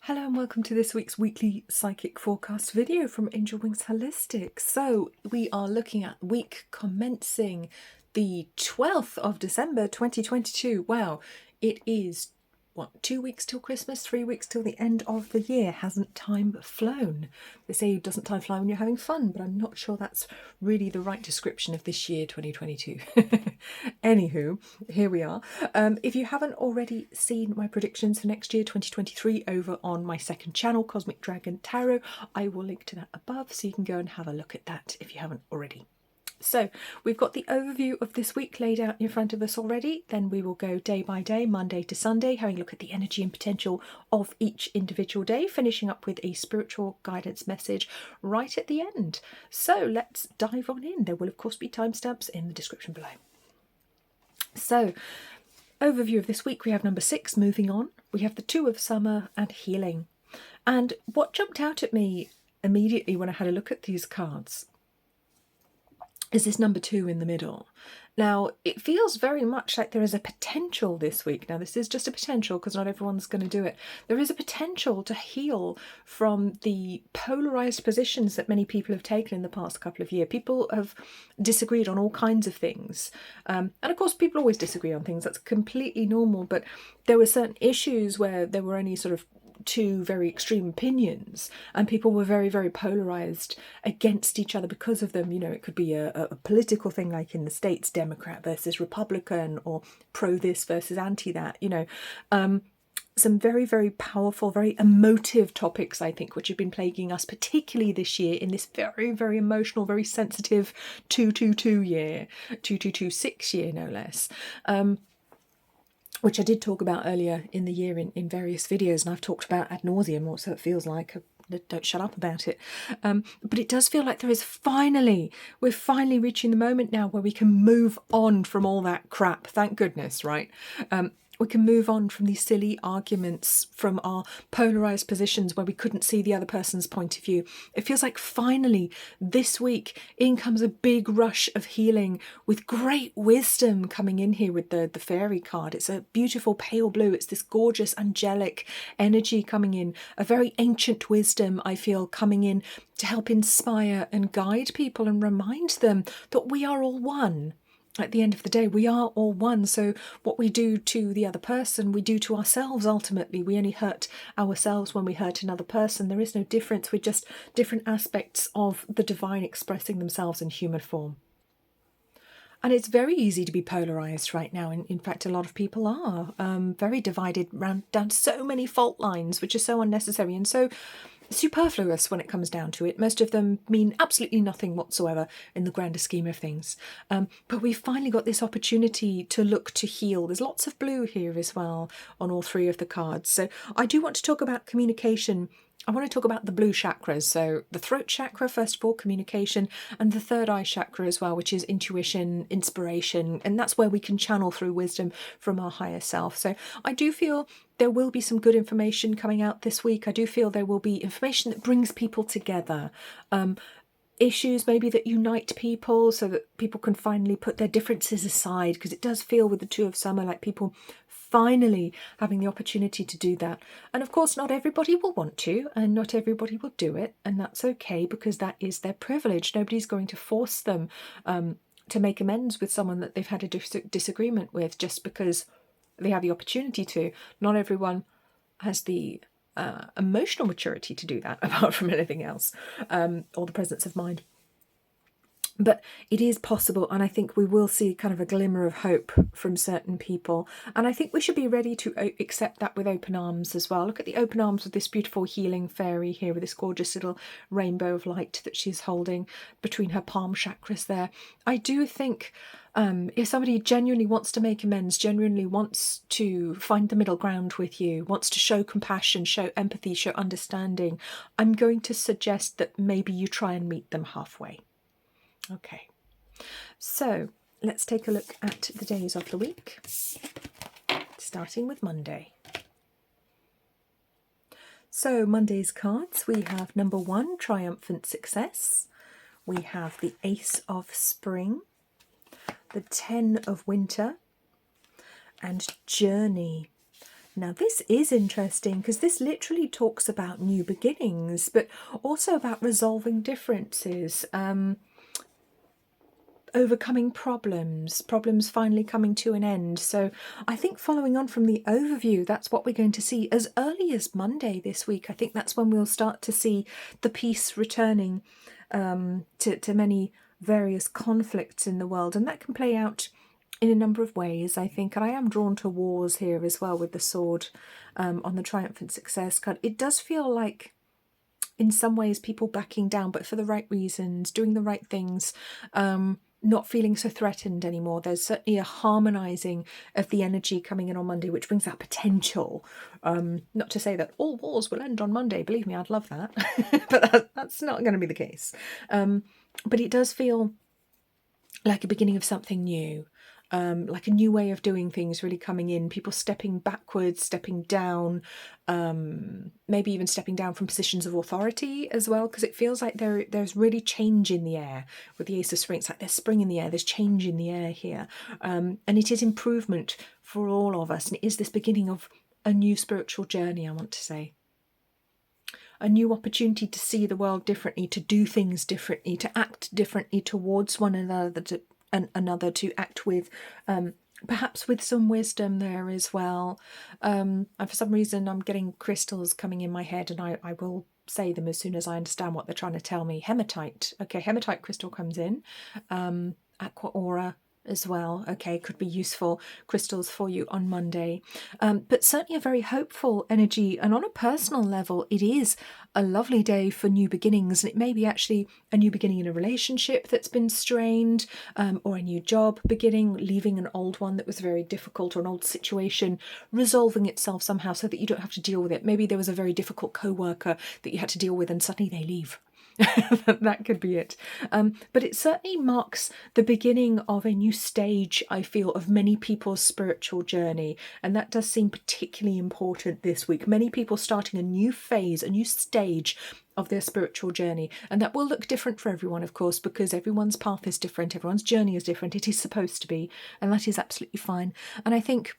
Hello and welcome to this week's weekly psychic forecast video from Angel Wings Holistic. So we are looking at week commencing the 12th of December 2022. Wow, it is, 2 weeks till Christmas, 3 weeks till the end of the year. Hasn't time flown? They say doesn't time fly when you're having fun, but I'm not sure that's really the right description of this year 2022. Anywho, here we are. If you haven't already seen my predictions for next year 2023 over on my second channel, Cosmic Dragon Tarot, I will link to that above so you can go and have a look at that if you haven't already. So we've got the overview of this week laid out in front of us already. Then we will go day by day, Monday to Sunday, having a look at the energy and potential of each individual day, finishing up with a spiritual guidance message right at the end. So let's dive on in. There will of course be timestamps in the description below. So, overview of this week, we have number 6, moving on. We have the 2 of summer and healing. And what jumped out at me immediately when I had a look at these cards is this number 2 in the middle. Now, it feels very much like there is a potential this week. Now, this is just a potential because not everyone's going to do it. There is a potential to heal from the polarized positions that many people have taken in the past couple of years. People have disagreed on all kinds of things. And of course, people always disagree on things. That's completely normal. But there were certain issues where there were only sort of 2 very extreme opinions and people were very, very polarized against each other because of them. You know, it could be a political thing like in the States, Democrat versus Republican, or pro this versus anti that, you know. Some very, very powerful, very emotive topics, I think, which have been plaguing us, particularly this year in this very, very emotional, very sensitive 222 year, 2226 year, no less. Which I did talk about earlier in the year in various videos, and I've talked about ad nauseum, or so it feels like. Don't shut up about it. But it does feel like we're finally reaching the moment now where we can move on from all that crap. Thank goodness, right? We can move on from these silly arguments, from our polarised positions where we couldn't see the other person's point of view. It feels like finally this week in comes a big rush of healing with great wisdom coming in here with the fairy card. It's a beautiful pale blue. It's this gorgeous angelic energy coming in, a very ancient wisdom, I feel, coming in to help inspire and guide people and remind them that we are all one. At the end of the day, we are all one. So what we do to the other person, we do to ourselves ultimately. We only hurt ourselves when we hurt another person. There is no difference. We're just different aspects of the divine expressing themselves in human form. And it's very easy to be polarised right now. In fact, a lot of people are very divided down so many fault lines, which are so unnecessary and so superfluous when it comes down to it. Most of them mean absolutely nothing whatsoever in the grander scheme of things. But we've finally got this opportunity to look to heal. There's lots of blue here as well on all 3 of the cards. So I do want to talk about communication. I want to talk about the blue chakras. So the throat chakra, first of all, communication, and the third eye chakra as well, which is intuition, inspiration, and that's where we can channel through wisdom from our higher self. So I do feel there will be some good information coming out this week. I do feel there will be information that brings people together. Issues maybe that unite people so that people can finally put their differences aside, because it does feel with the 2 of summer like people finally having the opportunity to do that. And of course, not everybody will want to, and not everybody will do it, and that's okay, because that is their privilege. Nobody's going to force them to make amends with someone that they've had a disagreement with just because they have the opportunity to. Not everyone has the emotional maturity to do that, apart from anything else, or the presence of mind. But it is possible, and I think we will see kind of a glimmer of hope from certain people. And I think we should be ready to accept that with open arms as well. Look at the open arms of this beautiful healing fairy here with this gorgeous little rainbow of light that she's holding between her palm chakras there. I do think if somebody genuinely wants to make amends, genuinely wants to find the middle ground with you, wants to show compassion, show empathy, show understanding, I'm going to suggest that maybe you try and meet them halfway. Okay, so let's take a look at the days of the week, starting with Monday. So Monday's cards, we have number 1, triumphant success. We have the Ace of Spring, the 10 of winter, and journey. Now this is interesting because this literally talks about new beginnings, but also about resolving differences, overcoming problems finally coming to an end. So I think following on from the overview, that's what we're going to see as early as Monday this week. I think that's when we'll start to see the peace returning to many various conflicts in the world, and that can play out in a number of ways, I think. And I am drawn to wars here as well with the sword on the triumphant success card. It does feel like in some ways people backing down, but for the right reasons, doing the right things, not feeling so threatened anymore. There's certainly a harmonizing of the energy coming in on Monday, which brings that potential. Not to say that all wars will end on Monday, believe me, I'd love that, but that's not going to be the case. But it does feel like a beginning of something new. Like a new way of doing things really coming in, people stepping backwards, stepping down, maybe even stepping down from positions of authority as well, because it feels like there's really change in the air with the Ace of Spring. It's like there's spring in the air, there's change in the air here, and it is improvement for all of us, and it is this beginning of a new spiritual journey, I want to say. A new opportunity to see the world differently, to do things differently, to act differently towards one another, to act with, perhaps with some wisdom there as well. And for some reason I'm getting crystals coming in my head, and I will say them as soon as I understand what they're trying to tell me. Hematite. Okay, hematite crystal comes in. Aqua aura as well. Okay, could be useful crystals for you on Monday. But certainly a very hopeful energy, and on a personal level it is a lovely day for new beginnings, and it may be actually a new beginning in a relationship that's been strained, or a new job beginning, leaving an old one that was very difficult, or an old situation resolving itself somehow so that you don't have to deal with it. Maybe there was a very difficult co-worker that you had to deal with and suddenly they leave. That could be it. But it certainly marks the beginning of a new stage, I feel, of many people's spiritual journey, and that does seem particularly important this week. Many people starting a new phase, a new stage of their spiritual journey, and that will look different for everyone, of course, because everyone's path is different, everyone's journey is different. It is supposed to be, and that is absolutely fine. And I think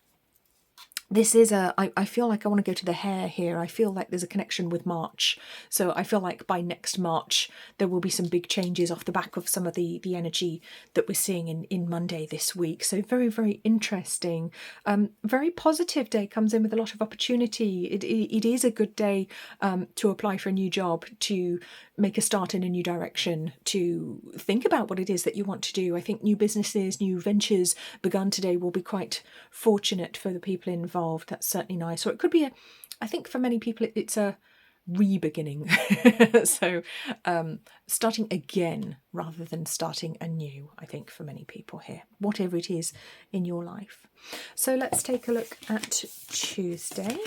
this is I feel like I want to go to the hare here. I feel like there's a connection with March. So I feel like by next March, there will be some big changes off the back of some of the energy that we're seeing in Monday this week. So very, very interesting. Very positive day, comes in with a lot of opportunity. It is a good day to apply for a new job, to make a start in a new direction, to think about what it is that you want to do. I think new businesses, new ventures begun today will be quite fortunate for the people involved. That's certainly nice. Or it could be I think for many people it's a re-beginning. So starting again rather than starting anew, I think, for many people here, whatever it is in your life. So let's take a look at Tuesday.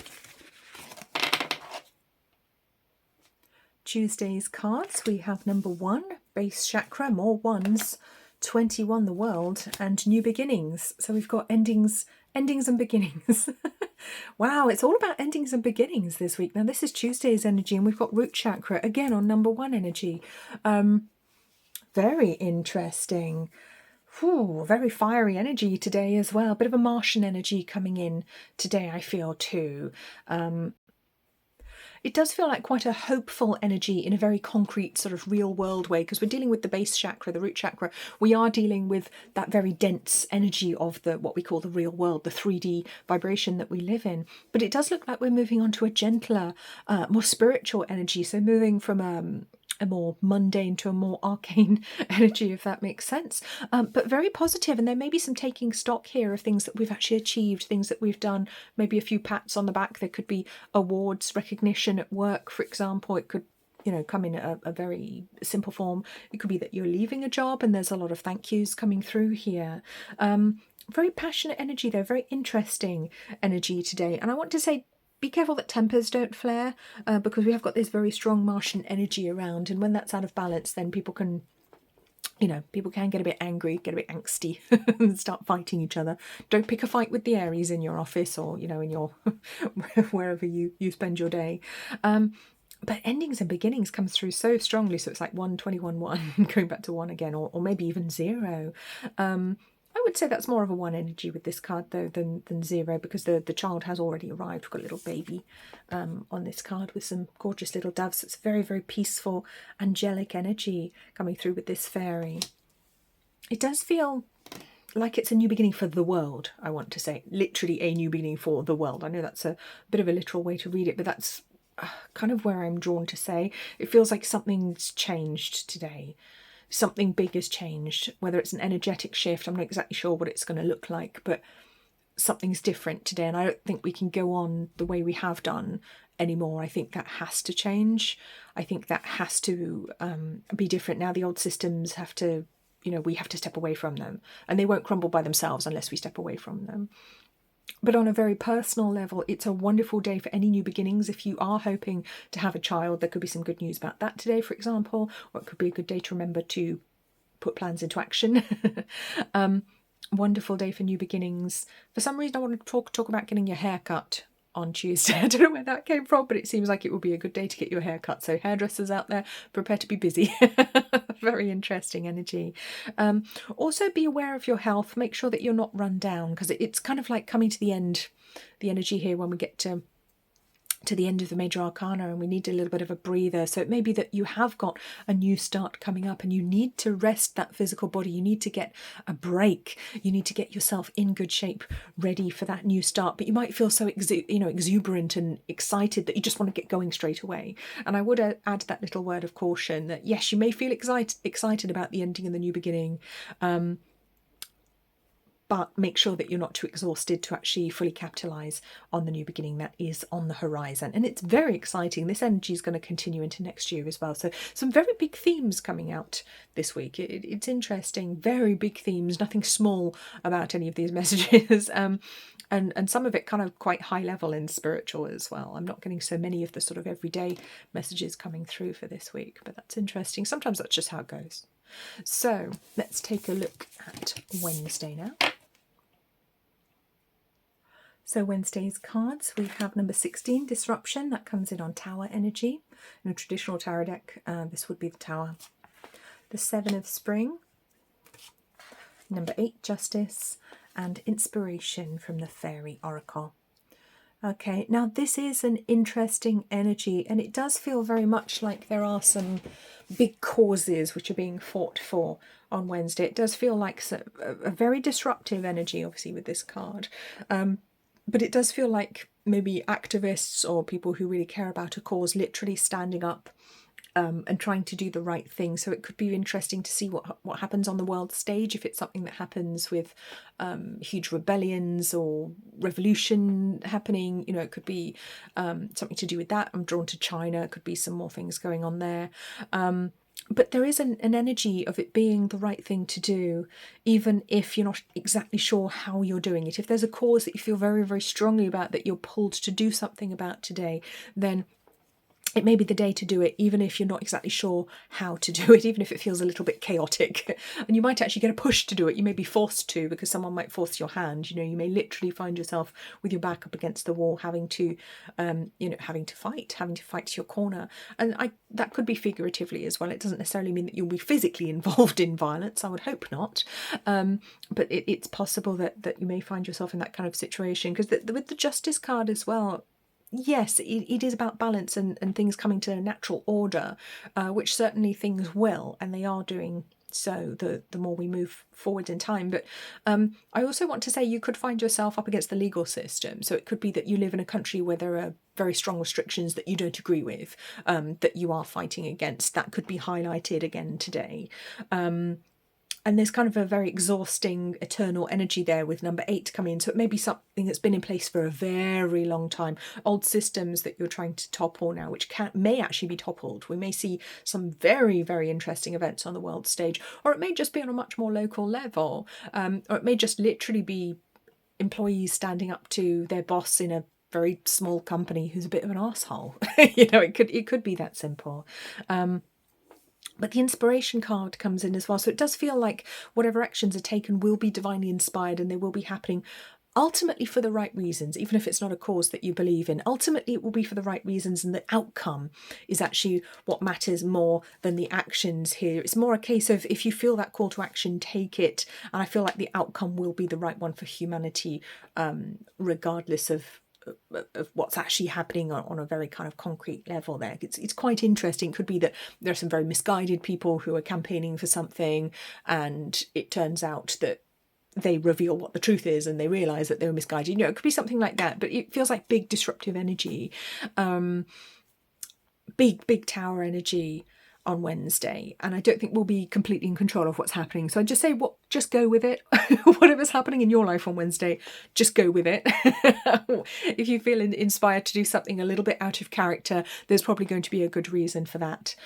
Tuesday's cards, we have number 1, base chakra, more ones, 21, the world, and new beginnings. So we've got endings and beginnings. Wow, it's all about endings and beginnings this week. Now this is Tuesday's energy, and we've got root chakra again on number 1 energy. Very interesting. Very fiery energy today as well. Bit of a Martian energy coming in today, I feel, too. It does feel like quite a hopeful energy in a very concrete sort of real world way, because we're dealing with the base chakra, the root chakra. We are dealing with that very dense energy of the what we call the real world, the 3D vibration that we live in. But it does look like we're moving on to a gentler, more spiritual energy. So moving from a more mundane to a more arcane energy, if that makes sense. But very positive, and there may be some taking stock here of things that we've actually achieved, things that we've done, maybe a few pats on the back. There could be awards, recognition at work, for example. It could, come in a very simple form. It could be that you're leaving a job and there's a lot of thank yous coming through here. Very passionate energy though, very interesting energy today. And I want to say, be careful that tempers don't flare, because we have got this very strong Martian energy around, and when that's out of balance, then people can get a bit angry, get a bit angsty, and start fighting each other. Don't pick a fight with the Aries in your office, or in your wherever you spend your day. But endings and beginnings comes through so strongly, so it's like 1, 21, 1, going back to 1 again, or maybe even 0. I would say that's more of a 1 energy with this card though than 0, because the child has already arrived. We've got a little baby on this card with some gorgeous little doves. It's very, very peaceful, angelic energy coming through with this fairy. It does feel like it's a new beginning for the world, I want to say. Literally a new beginning for the world. I know that's a bit of a literal way to read it, but that's kind of where I'm drawn to say. It feels like something's changed today. Something big has changed, whether it's an energetic shift. I'm not exactly sure what it's going to look like, but something's different today, and I don't think we can go on the way we have done anymore. I think that has to change. I think that has to be different now. The old systems have to, we have to step away from them, and they won't crumble by themselves unless we step away from them. But on a very personal level, it's a wonderful day for any new beginnings. If you are hoping to have a child, there could be some good news about that today, for example, or it could be a good day to remember to put plans into action. Wonderful day for new beginnings. For some reason, I want to talk about getting your hair cut on Tuesday. I don't know where that came from, but it seems like it would be a good day to get your hair cut. So hairdressers out there, prepare to be busy. Very interesting energy. Also be aware of your health. Make sure that you're not run down, because it's kind of like coming to the end, the energy here when we get to the end of the major arcana, and we need a little bit of a breather. So it may be that you have got a new start coming up and you need to rest that physical body. You need to get a break. You need to get yourself in good shape, ready for that new start. But you might feel so exuberant and excited that you just want to get going straight away. And I would add that little word of caution that yes, you may feel excited about the ending and the new beginning, but make sure that you're not too exhausted to actually fully capitalise on the new beginning that is on the horizon. And it's very exciting. This energy is going to continue into next year as well. So some very big themes coming out this week. It's interesting. Very big themes. Nothing small about any of these messages. And some of it kind of quite high level and spiritual as well. I'm not getting so many of the sort of everyday messages coming through for this week, but that's interesting. Sometimes that's just how it goes. So let's take a look at Wednesday now. So Wednesday's cards, we have number 16, Disruption. That comes in on Tower energy. In a traditional tarot deck, this would be the Tower. The 7 of Spring. Number 8, Justice. And Inspiration from the Fairy Oracle. Okay, now this is an interesting energy, and it does feel very much like there are some big causes which are being fought for on Wednesday. It does feel like a very disruptive energy, obviously, with this card. But it does feel like maybe activists or people who really care about a cause literally standing up and trying to do the right thing. So it could be interesting to see what happens on the world stage, if it's something that happens with huge rebellions or revolution happening. It could be something to do with that. I'm drawn to China. It could be some more things going on there. But there is an energy of it being the right thing to do, even if you're not exactly sure how you're doing it. If there's a cause that you feel very, very strongly about, that you're pulled to do something about today, then it may be the day to do it, even if you're not exactly sure how to do it, even if it feels a little bit chaotic. And you might actually get a push to do it. You may be forced to, because someone might force your hand. You may literally find yourself with your back up against the wall, having to fight to your corner. And that could be figuratively as well. It doesn't necessarily mean that you'll be physically involved in violence. I would hope not. But it's possible that you may find yourself in that kind of situation, because with the Justice card as well, yes, it is about balance and things coming to a natural order, which certainly things will, and they are doing so the more we move forward in time. But I also want to say you could find yourself up against the legal system. So it could be that you live in a country where there are very strong restrictions that you don't agree with, that you are fighting against. That could be highlighted again today. And there's kind of a very exhausting eternal energy there with number 8 coming in. So it may be something that's been in place for a very long time. Old systems that you're trying to topple now, which may actually be toppled. We may see some very, very interesting events on the world stage. Or it may just be on a much more local level. Or it may just literally be employees standing up to their boss in a very small company who's a bit of an arsehole. It could be that simple. But the inspiration card comes in as well. So it does feel like whatever actions are taken will be divinely inspired, and they will be happening ultimately for the right reasons, even if it's not a cause that you believe in. Ultimately, it will be for the right reasons, and the outcome is actually what matters more than the actions here. It's more a case of, if you feel that call to action, take it. And I feel like the outcome will be the right one for humanity, regardless of what's actually happening on a very kind of concrete level there. It's quite interesting. It could be that there are some very misguided people who are campaigning for something, and it turns out that they reveal what the truth is and they realise that they were misguided. You know, it could be something like that, but it feels like big disruptive energy, big tower energy on Wednesday, and I don't think we'll be completely in control of what's happening. So I just say, just go with it. Whatever's happening in your life on Wednesday, just go with it. If you feel inspired to do something a little bit out of character, there's probably going to be a good reason for that.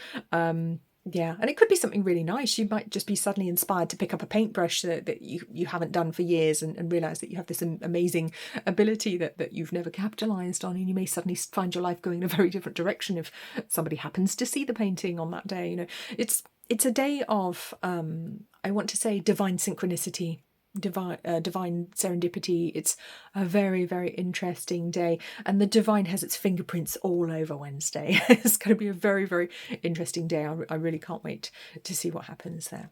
Yeah, and it could be something really nice. You might just be suddenly inspired to pick up a paintbrush that you haven't done for years, and realise that you have this amazing ability that you've never capitalised on, and you may suddenly find your life going in a very different direction if somebody happens to see the painting on that day. You know, it's a day of, I want to say, divine synchronicity, divine serendipity. It's a very, very interesting day, and the divine has its fingerprints all over Wednesday. It's going to be a very, very interesting day. I really can't wait to see what happens there.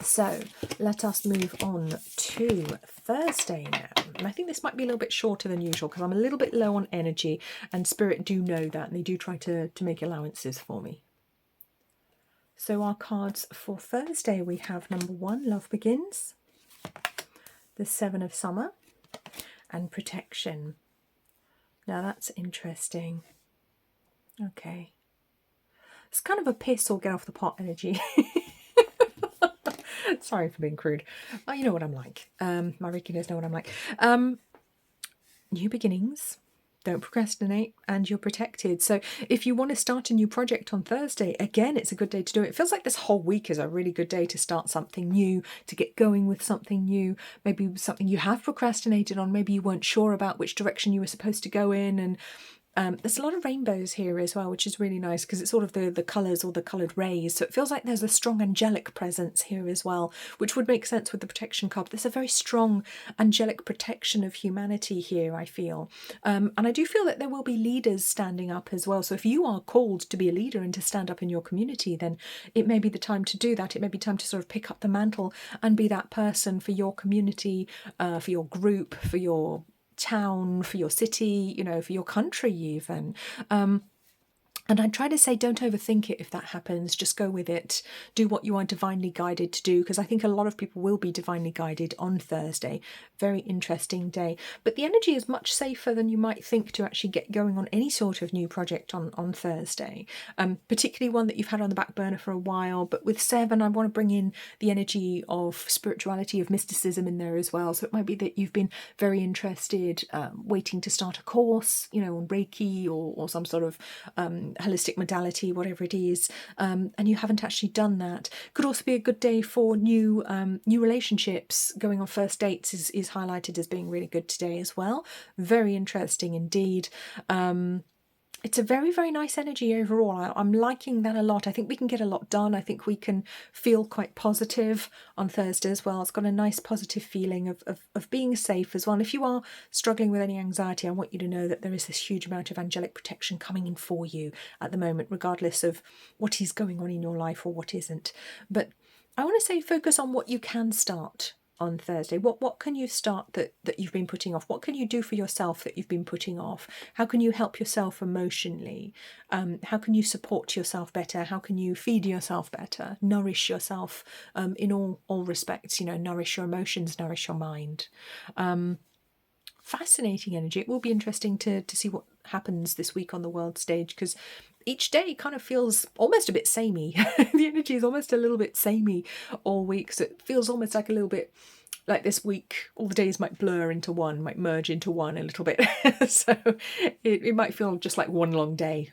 So let us move on to Thursday now. And I think this might be a little bit shorter than usual because I'm a little bit low on energy, and Spirit do know that, and they do try to make allowances for me. So our cards for Thursday, we have number 1, Love Begins, the 7 of Summer, and Protection. Now that's interesting. Okay. It's kind of a piss or get off the pot energy. Sorry for being crude. Oh, you know what I'm like. My Reikiers know what I'm like. New beginnings. Don't procrastinate, and you're protected. So if you want to start a new project on Thursday, again, it's a good day to do it. It feels like this whole week is a really good day to start something new, to get going with something new, maybe something you have procrastinated on, maybe you weren't sure about which direction you were supposed to go in, and there's a lot of rainbows here as well, which is really nice because it's sort of the colours or the coloured rays. So it feels like there's a strong angelic presence here as well, which would make sense with the protection card. There's a very strong angelic protection of humanity here, I feel. And I do feel that there will be leaders standing up as well. So if you are called to be a leader and to stand up in your community, then it may be the time to do that. It may be time to sort of pick up the mantle and be that person for your community, for your group, for your town, for your city, you know, for your country even. And I'd try to say, don't overthink it if that happens. Just go with it. Do what you are divinely guided to do, because I think a lot of people will be divinely guided on Thursday. Very interesting day. But the energy is much safer than you might think to actually get going on any sort of new project on Thursday, particularly one that you've had on the back burner for a while. But with 7, I want to bring in the energy of spirituality, of mysticism in there as well. So it might be that you've been very interested, waiting to start a course, you know, on Reiki or some sort of holistic modality, whatever it is, and you haven't actually done that. Could also be a good day for new relationships. Going on first dates is highlighted as being really good today as well. Very interesting indeed. It's a very, very nice energy overall. I'm liking that a lot. I think we can get a lot done. I think we can feel quite positive on Thursday as well. It's got a nice positive feeling of being safe as well. And if you are struggling with any anxiety, I want you to know that there is this huge amount of angelic protection coming in for you at the moment, regardless of what is going on in your life or what isn't. But I want to say focus on what you can start on Thursday. What can you start that you've been putting off? What can you do for yourself that you've been putting off? How can you help yourself emotionally? How can you support yourself better? How can you feed yourself better? Nourish yourself in all respects, you know, nourish your emotions, nourish your mind. Fascinating energy. It will be interesting to see what happens this week on the world stage, because each day kind of feels almost a bit samey. The energy is almost a little bit samey all week, so it feels almost like a little bit like this week all the days might blur into one, might merge into one a little bit. So it might feel just like one long day,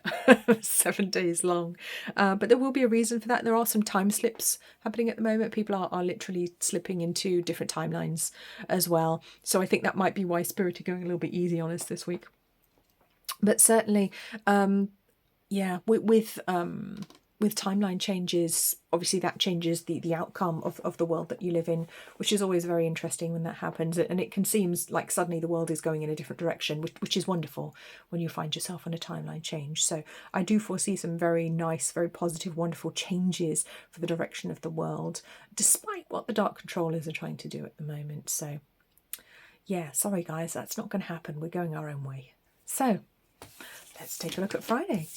7 days long. But there will be a reason for that. There are some time slips happening at the moment. People are literally slipping into different timelines as well. So I think that might be why Spirit are going a little bit easy on us this week. But certainly, yeah, with with timeline changes, obviously that changes the outcome of the world that you live in, which is always very interesting when that happens. And it can seem like suddenly the world is going in a different direction, which is wonderful when you find yourself on a timeline change. So I do foresee some very nice, very positive, wonderful changes for the direction of the world, despite what the dark controllers are trying to do at the moment. So yeah, sorry guys, that's not going to happen. We're going our own way. So let's take a look at Friday.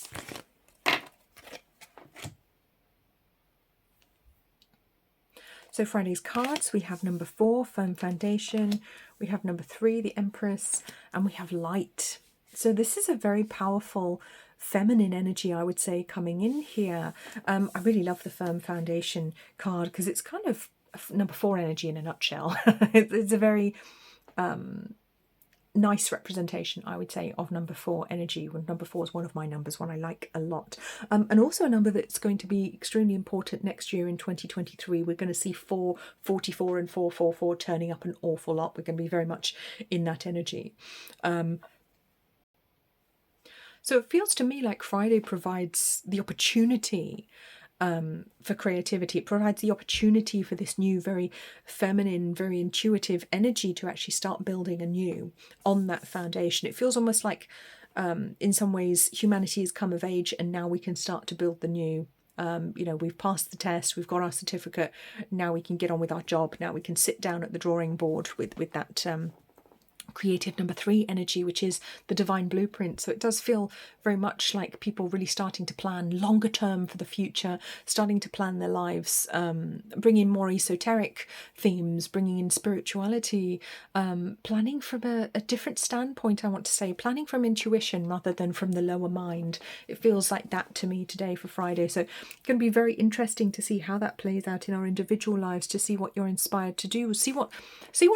So Friday's cards, we have number 4, Firm Foundation, we have number 3, the Empress, and we have Light. So this is a very powerful feminine energy, I would say, coming in here. I really love the Firm Foundation card because it's kind of number 4 energy in a nutshell. It's a very nice representation, I would say, of number 4 energy. When number 4 is one of my numbers, one I like a lot, and also a number that's going to be extremely important next year in 2023. We're going to see 444 and 444 turning up an awful lot. We're going to be very much in that energy. So it feels to me like Friday provides the opportunity for creativity. It provides the opportunity for this new, very feminine, very intuitive energy to actually start building anew on that foundation. It feels almost like, in some ways, humanity has come of age and now we can start to build the new. You know, we've passed the test, we've got our certificate, now we can get on with our job. Now we can sit down at the drawing board with that creative number 3 energy, which is the divine blueprint. So it does feel very much like people really starting to plan longer term for the future, starting to plan their lives, bring in more esoteric themes, bringing in spirituality, planning from a different standpoint, I want to say, planning from intuition rather than from the lower mind. It feels like that to me today for Friday. So it's going to be very interesting to see how that plays out in our individual lives, to see what you're inspired to do, see what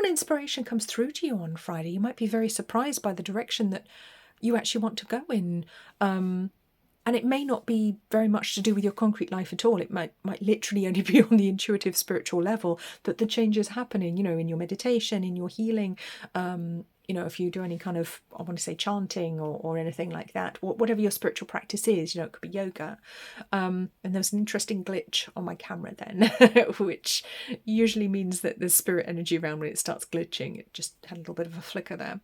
inspiration comes through to you on Friday. You might be very surprised by the direction that you actually want to go in. And it may not be very much to do with your concrete life at all. It might literally only be on the intuitive spiritual level that the change is happening, you know, in your meditation, in your healing, you know, if you do any kind of, I want to say, chanting or anything like that, whatever your spiritual practice is, you know, it could be yoga. And there's an interesting glitch on my camera then, which usually means that there's spirit energy around when it starts glitching. It just had a little bit of a flicker there.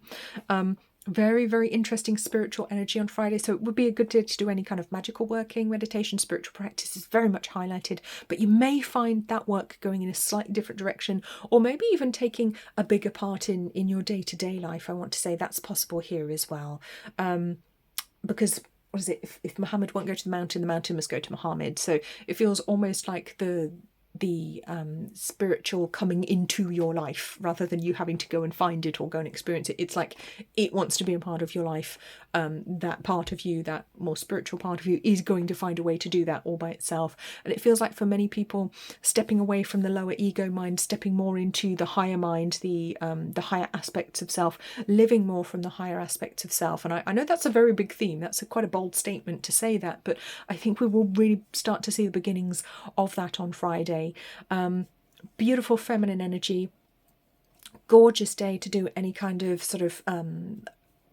Very, very interesting spiritual energy on Friday. So it would be a good day to do any kind of magical working, meditation, spiritual practice is very much highlighted. But you may find that work going in a slightly different direction, or maybe even taking a bigger part in your day-to-day life. I want to say that's possible here as well. Because, what is it? If Muhammad won't go to the mountain must go to Muhammad. So it feels almost like the spiritual coming into your life rather than you having to go and find it or go and experience it. It's like it wants to be a part of your life. That part of you, that more spiritual part of you, is going to find a way to do that all by itself. And it feels like for many people, stepping away from the lower ego mind, stepping more into the higher mind, the higher aspects of self, living more from the higher aspects of self. And I know that's a very big theme. That's quite a bold statement to say that, but I think we will really start to see the beginnings of that on Friday. Beautiful feminine energy, gorgeous day to do any kind of sort of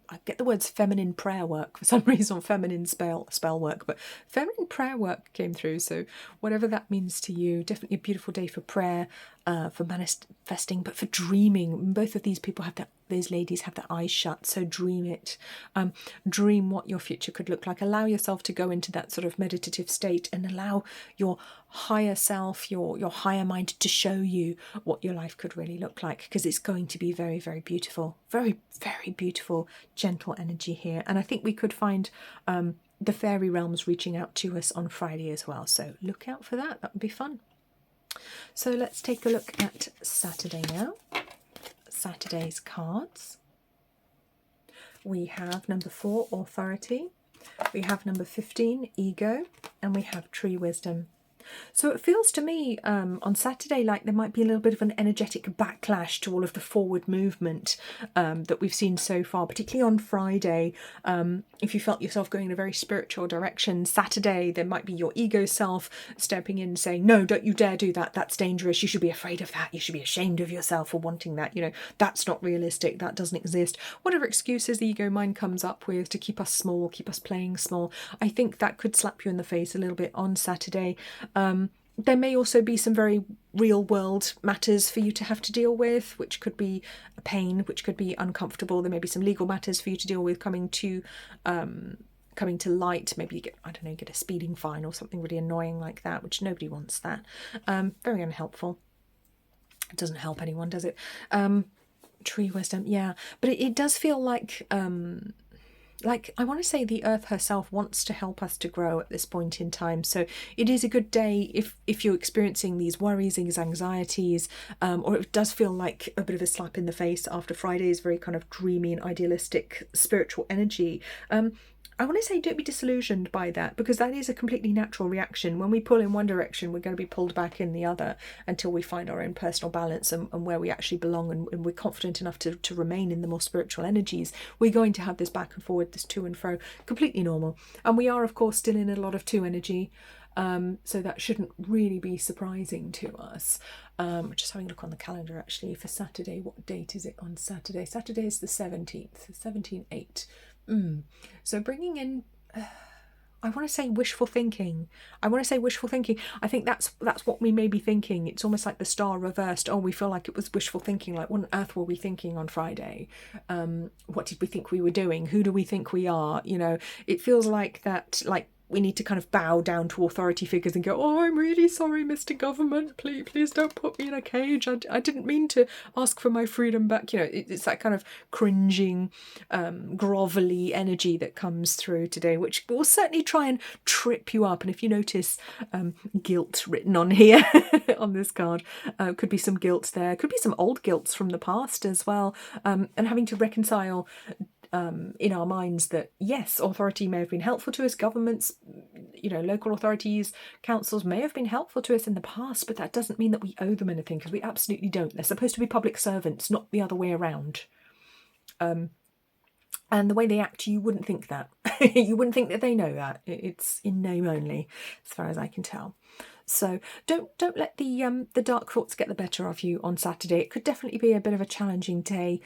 I get the words feminine prayer work for some reason, feminine spell work, but feminine prayer work came through. So whatever that means to you, definitely a beautiful day for prayer, for manifesting, but for dreaming. Both of these people have these ladies have their eyes shut, so dream it. Dream what your future could look like. Allow yourself to go into that sort of meditative state and allow your higher self, your higher mind to show you what your life could really look like, because it's going to be very, very beautiful. Very, very beautiful, gentle energy here. And I think we could find the fairy realms reaching out to us on Friday as well. So look out for that. That would be fun. So let's take a look at Saturday now. Saturday's cards. We have number 4, authority. We have number 15, ego. And we have tree wisdom. So it feels to me on Saturday like there might be a little bit of an energetic backlash to all of the forward movement that we've seen so far, particularly on Friday. If you felt yourself going in a very spiritual direction, Saturday there might be your ego self stepping in and saying, no, don't you dare do that. That's dangerous. You should be afraid of that. You should be ashamed of yourself for wanting that. You know, that's not realistic. That doesn't exist. Whatever excuses the ego mind comes up with to keep us small, keep us playing small, I think that could slap you in the face a little bit on Saturday. There may also be some very real world matters for you to have to deal with, which could be a pain, which could be uncomfortable. There may be some legal matters for you to deal with coming to light. Maybe you get, I don't know, get a speeding fine or something really annoying like that, which nobody wants that. Very unhelpful. It doesn't help anyone, does it? Tree wisdom, yeah. But it does feel like I want to say the earth herself wants to help us to grow at this point in time. So it is a good day if you're experiencing these worries, these anxieties, or it does feel like a bit of a slap in the face after Friday's very kind of dreamy and idealistic spiritual energy. I want to say don't be disillusioned by that, because that is a completely natural reaction. When we pull in one direction, we're going to be pulled back in the other until we find our own personal balance and where we actually belong, and we're confident enough to remain in the more spiritual energies. We're going to have this back and forward, this to and fro, completely normal. And we are, of course, still in a lot of two energy. So that shouldn't really be surprising to us. Just having a look on the calendar actually for Saturday. What date is it on Saturday? Saturday is the 17th, 17/8. So bringing in, I want to say wishful thinking. I think that's what we may be thinking. It's almost like the star reversed. Oh, we feel like it was wishful thinking. Like, what on earth were we thinking on Friday? What did we think we were doing? Who do we think we are? You know, it feels like that, like we need to kind of bow down to authority figures and go, oh, I'm really sorry, Mr. Government, please don't put me in a cage. I didn't mean to ask for my freedom back. You know, it's that kind of cringing, grovelly energy that comes through today, which will certainly try and trip you up. And if you notice guilt written on here, on this card, could be some guilt there, could be some old guilts from the past as well, and having to reconcile in our minds that yes, authority may have been helpful to us, governments, you know, local authorities, councils may have been helpful to us in the past, but that doesn't mean that we owe them anything, because we absolutely don't. They're supposed to be public servants, not the other way around. And the way they act, you wouldn't think that. You wouldn't think that they know that. It's in name only, as far as I can tell. So don't let the dark thoughts get the better of you on Saturday. It could definitely be a bit of a challenging day.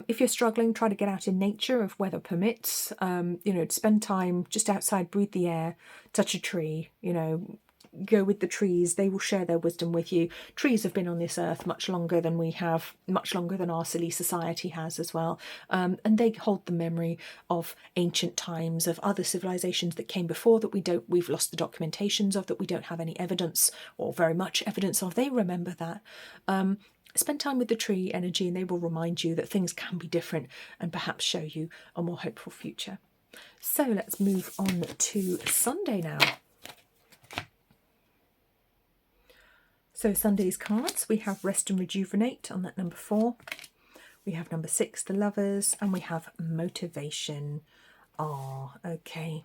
If you're struggling, try to get out in nature if weather permits. You know, spend time just outside, breathe the air, touch a tree, you know, go with the trees. They will share their wisdom with you. Trees have been on this earth much longer than we have, much longer than our silly society has as well. And they hold the memory of ancient times, of other civilizations that came before that we've lost the documentations of, that we don't have any evidence or very much evidence of. They remember that. Spend time with the tree energy and they will remind you that things can be different and perhaps show you a more hopeful future. So let's move on to Sunday now. So Sunday's cards, we have Rest and Rejuvenate on that number 4. We have number 6, the Lovers, and we have Motivation. Oh, okay.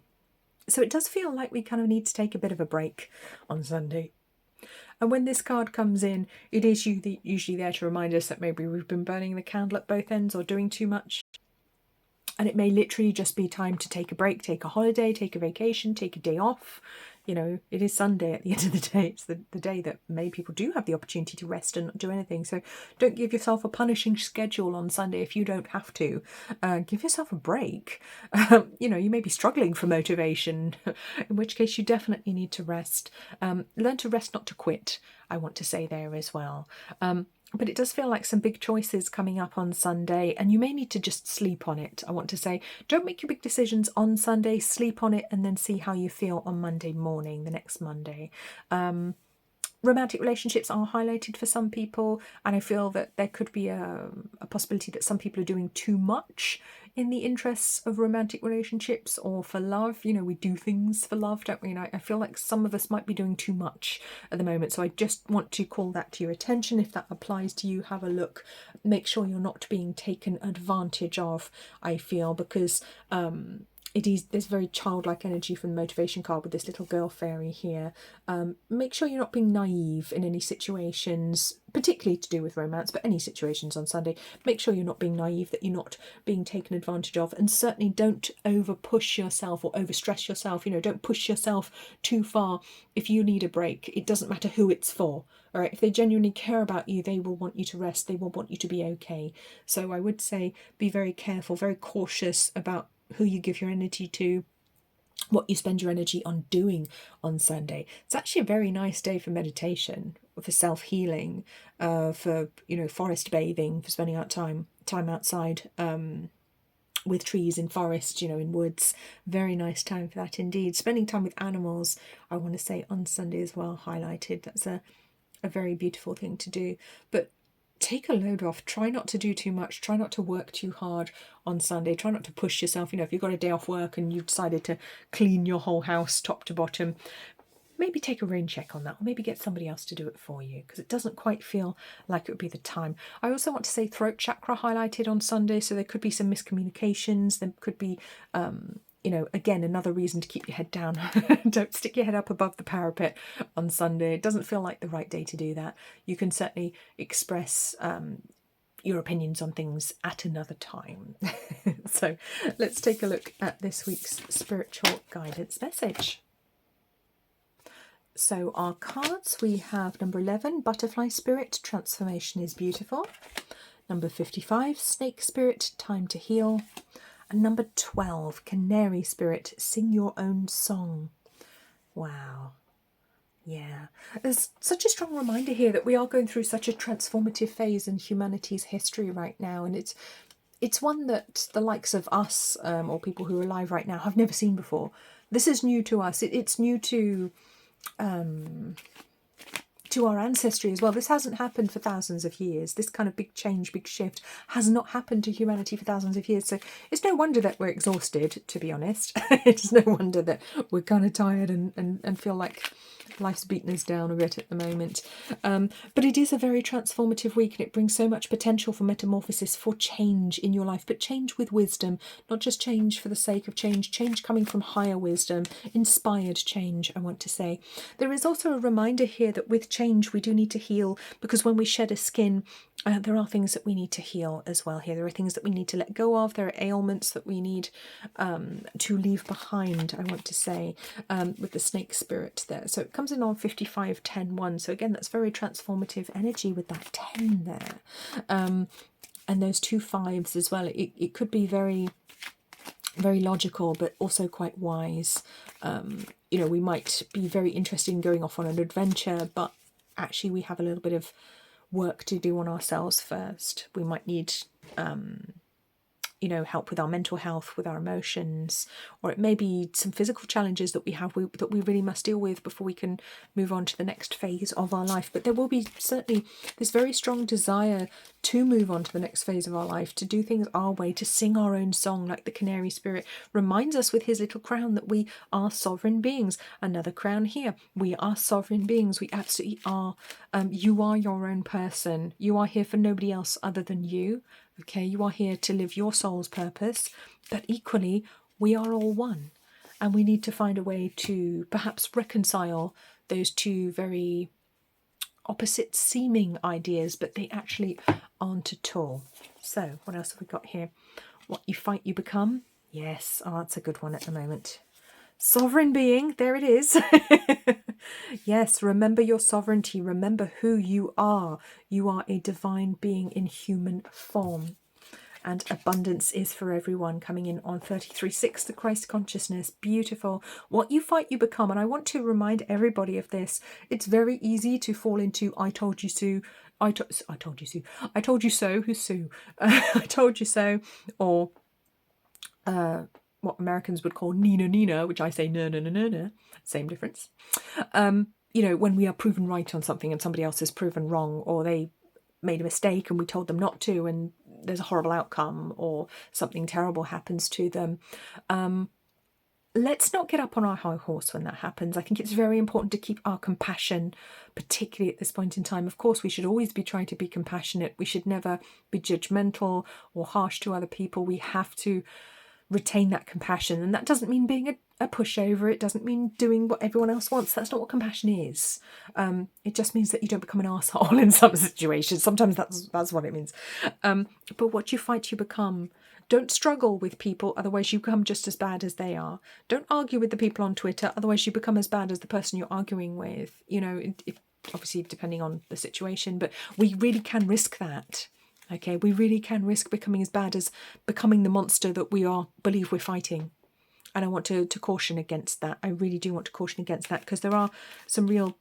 So it does feel like we kind of need to take a bit of a break on Sunday. And when this card comes in, it is usually there to remind us that maybe we've been burning the candle at both ends or doing too much. And it may literally just be time to take a break, take a holiday, take a vacation, take a day off. You know, it is Sunday at the end of the day. It's the day that many people do have the opportunity to rest and not do anything. So don't give yourself a punishing schedule on Sunday if you don't have to. Give yourself a break. You know, you may be struggling for motivation, in which case you definitely need to rest. Learn to rest, not to quit, I want to say there as well. But it does feel like some big choices coming up on Sunday, and you may need to just sleep on it. I want to say, don't make your big decisions on Sunday, sleep on it, and then see how you feel on Monday morning, the next Monday. Romantic relationships are highlighted for some people, and I feel that there could be a possibility that some people are doing too much in the interests of romantic relationships or for love. You know, we do things for love, don't we? And I feel like some of us might be doing too much at the moment. So I just want to call that to your attention. If that applies to you, have a look. Make sure you're not being taken advantage of, I feel, because there's very childlike energy from the motivation card with this little girl fairy here. Make sure you're not being naive in any situations, particularly to do with romance, but any situations on Sunday. Make sure you're not being naive, that you're not being taken advantage of, and certainly don't over push yourself or over stress yourself. Don't push yourself too far. If you need a break, it doesn't matter who it's for. All right, if they genuinely care about you, they will want you to rest. They will want you to be okay. So I would say be very careful, very cautious about who you give your energy to, what you spend your energy on doing on Sunday. It's actually a very nice day for meditation, for self-healing, for forest bathing, for spending out time outside with trees in forests, in woods. Very nice time for that indeed. Spending time with animals, I want to say, on Sunday as well, highlighted. That's a very beautiful thing to do. But take a load off. Try not to do too much. Try not to work too hard on Sunday. Try not to push yourself. If you've got a day off work and you've decided to clean your whole house top to bottom, maybe take a rain check on that, or maybe get somebody else to do it for you, because it doesn't quite feel like it would be the time. I also want to say throat chakra highlighted on Sunday, so there could be some miscommunications. There could be again, another reason to keep your head down. Don't stick your head up above the parapet on Sunday. It doesn't feel like the right day to do that. You can certainly express your opinions on things at another time. So let's take a look at this week's spiritual guidance message. So our cards, we have number 11, Butterfly Spirit, Transformation is Beautiful. Number 55, Snake Spirit, Time to Heal. And number 12, Canary Spirit, Sing Your Own Song. Wow. Yeah. There's such a strong reminder here that we are going through such a transformative phase in humanity's history right now. And it's one that the likes of us, or people who are alive right now, have never seen before. This is new to us. It's new to our ancestry as well. This hasn't happened for thousands of years. This kind of big change, big shift has not happened to humanity for thousands of years. So it's no wonder that we're exhausted, to be honest. It's no wonder that we're kind of tired and feel like life's beaten us down a bit at the moment. But it is a very transformative week, and it brings so much potential for metamorphosis, for change in your life, but change with wisdom, not just change for the sake of change coming from higher wisdom, inspired change, I want to say. There is also a reminder here that with change we do need to heal, because when we shed a skin, there are things that we need to heal as well here. There are things that we need to let go of. There are ailments that we need to leave behind, I want to say, with the snake spirit there. So it comes in on 55, 10, 1. So again, that's very transformative energy with that 10 there. And those 2 5s as well. It could be very, very logical, but also quite wise. We might be very interested in going off on an adventure, but actually we have a little bit of work to do on ourselves first. We might need help with our mental health, with our emotions, or it may be some physical challenges that we have that we really must deal with before we can move on to the next phase of our life. But there will be certainly this very strong desire to move on to the next phase of our life, to do things our way, to sing our own song, like the canary spirit reminds us with his little crown that we are sovereign beings. Another crown here. We are sovereign beings. We absolutely are. You are your own person. You are here for nobody else other than you. Okay, you are here to live your soul's purpose, but equally, we are all one. And we need to find a way to perhaps reconcile those two very opposite seeming ideas, but they actually aren't at all. So, what else have we got here? What you fight, you become. Yes, that's a good one at the moment. Sovereign being, there it is. Yes, remember your sovereignty. Remember who you are. You are a divine being in human form. And abundance is for everyone, coming in on 33.6, the Christ consciousness. Beautiful. What you fight, you become. And I want to remind everybody of this. It's very easy to fall into I told you so. I told you so. I told you so. Who's Sue? I told you so. Or what Americans would call Nina, which I say no. Same difference. When we are proven right on something and somebody else is proven wrong, or they made a mistake and we told them not to, and there's a horrible outcome or something terrible happens to them. Let's not get up on our high horse when that happens. I think it's very important to keep our compassion, particularly at this point in time. Of course, we should always be trying to be compassionate. We should never be judgmental or harsh to other people. We have to retain that compassion. And that doesn't mean being a pushover. It doesn't mean doing what everyone else wants. That's not what compassion is. It just means that you don't become an arsehole in some situations. Sometimes that's what it means. But what you fight, you become. Don't struggle with people, otherwise you become just as bad as they are. Don't argue with the people on Twitter, otherwise you become as bad as the person you're arguing with. You know, obviously depending on the situation, but we really can risk that. Okay, we really can risk becoming as bad as becoming the monster that we believe we're fighting. And I want to caution against that. I really do want to caution against that, because there are some real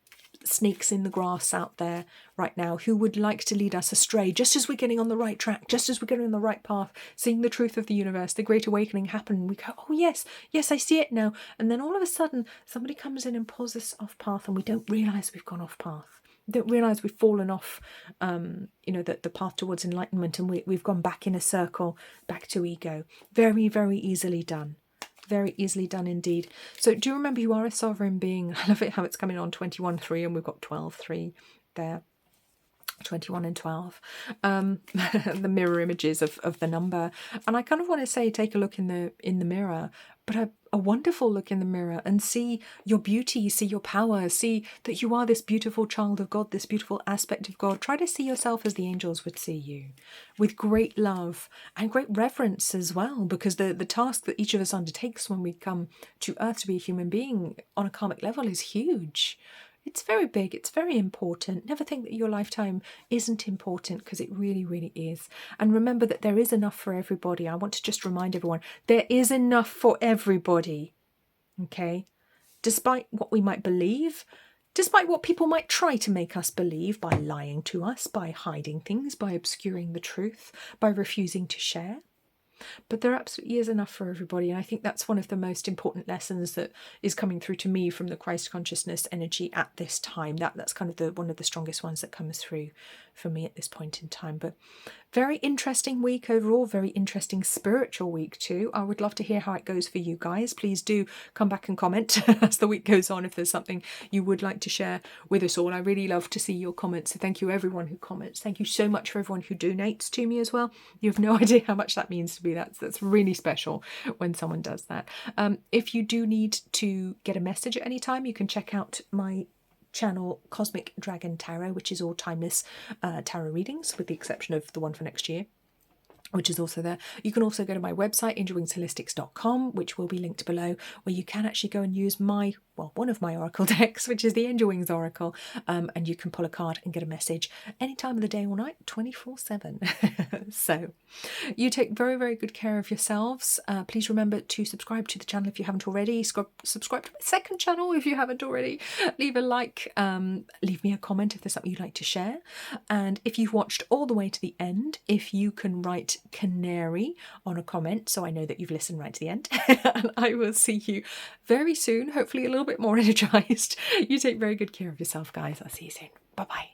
snakes in the grass out there right now who would like to lead us astray, just as we're getting on the right track, just as we're getting on the right path, seeing the truth of the universe, the great awakening happen. We go, oh yes, I see it now. And then all of a sudden somebody comes in and pulls us off path, and we don't realise we've gone off path. We don't realise we've fallen off the path towards enlightenment, and we've gone back in a circle, back to ego. Very, very easily done. Very easily done indeed. So do remember, you are a sovereign being. I love it how it's coming on 21.3 and we've got 12.3 there. 21 and 12. The mirror images of the number. And I kind of want to say, take a look in the mirror, but a wonderful look in the mirror, and see your beauty, see your power, see that you are this beautiful child of God, this beautiful aspect of God. Try to see yourself as the angels would see you, with great love and great reverence as well, because the task that each of us undertakes when we come to earth to be a human being on a karmic level is huge. It's very big, it's very important. Never think that your lifetime isn't important, because it really, really is. And remember that there is enough for everybody. I want to just remind everyone, there is enough for everybody, okay? Despite what we might believe, despite what people might try to make us believe by lying to us, by hiding things, by obscuring the truth, by refusing to share. But there absolutely is enough for everybody, and I think that's one of the most important lessons that is coming through to me from the Christ consciousness energy at this time. That's kind of one of the strongest ones that comes through for me at this point in time. But very interesting week overall, very interesting spiritual week too. I would love to hear how it goes for you guys. Please do come back and comment as the week goes on if there's something you would like to share with us all. I really love to see your comments, so thank you everyone who comments. Thank you so much for everyone who donates to me as well. You have no idea how much that means to me. That's really special when someone does that. If you do need to get a message at any time, you can check out my channel Cosmic Dragon Tarot, which is all timeless tarot readings, with the exception of the one for next year, which is also there. You can also go to my website, angelwingsholistics.com, which will be linked below, where you can actually go and use one of my oracle decks, which is the Angel Wings Oracle, and you can pull a card and get a message any time of the day or night, 24/7. So you take very, very good care of yourselves. Please remember to subscribe to the channel if you haven't already. Subscribe to my second channel if you haven't already. Leave a like, leave me a comment if there's something you'd like to share. And if you've watched all the way to the end, if you can write canary on a comment so I know that you've listened right to the end. And I will see you very soon, hopefully a little bit more energized. You take very good care of yourself, guys. I'll see you soon. Bye bye.